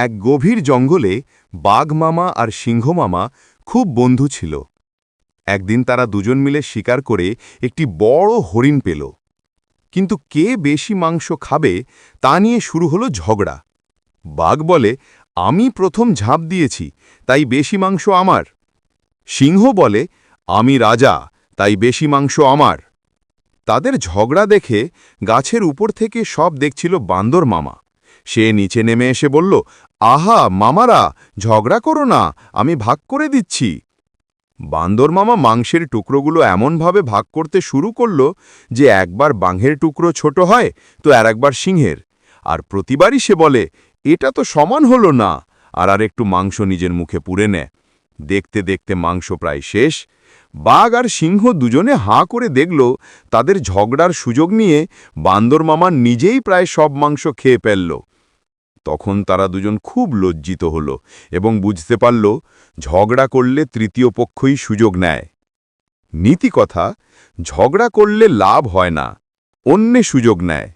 এক গভীর জঙ্গলে বাঘ মামা আর সিংহ মামা খুব বন্ধু ছিল। একদিন তারা দুজন মিলে শিকার করে একটি বড় হরিণ পেল। কিন্তু কে বেশি মাংস খাবে তা নিয়ে শুরু হলো ঝগড়া। বাঘ বলে, আমি প্রথম ঝাঁপ দিয়েছি, তাই বেশি মাংস আমার। সিংহ বলে, আমি রাজা, তাই বেশি মাংস আমার। তাদের ঝগড়া দেখে গাছের উপর থেকে সব দেখছিল বান্দর মামা। সে নিচে নেমে এসে বলল, আহা মামারা, ঝগড়া করো না, আমি ভাগ করে দিচ্ছি। বান্দর মামা মাংসের টুকরোগুলো এমনভাবে ভাগ করতে শুরু করল যে একবার বাঘের টুকরো ছোট হয় তো একবার সিংহের, আর প্রতিবারই সে বলে, এটা তো সমান হলো না, আর একটু মাংস নিজের মুখে পুরে নেয়। দেখতে দেখতে মাংস প্রায় শেষ। বাঘ আর সিংহ দুজনে হাঁ করে দেখল তাদের ঝগড়ার সুযোগ নিয়ে বান্দর মামা নিজেই প্রায় সব মাংস খেয়ে ফেলল। তখন তারা দুজন খুব লজ্জিত হল এবং বুঝতে পারল ঝগড়া করলে তৃতীয় পক্ষই সুযোগ নেয়। নীতি কথা, ঝগড়া করলে লাভ হয় না, অন্যে সুযোগ নেয়।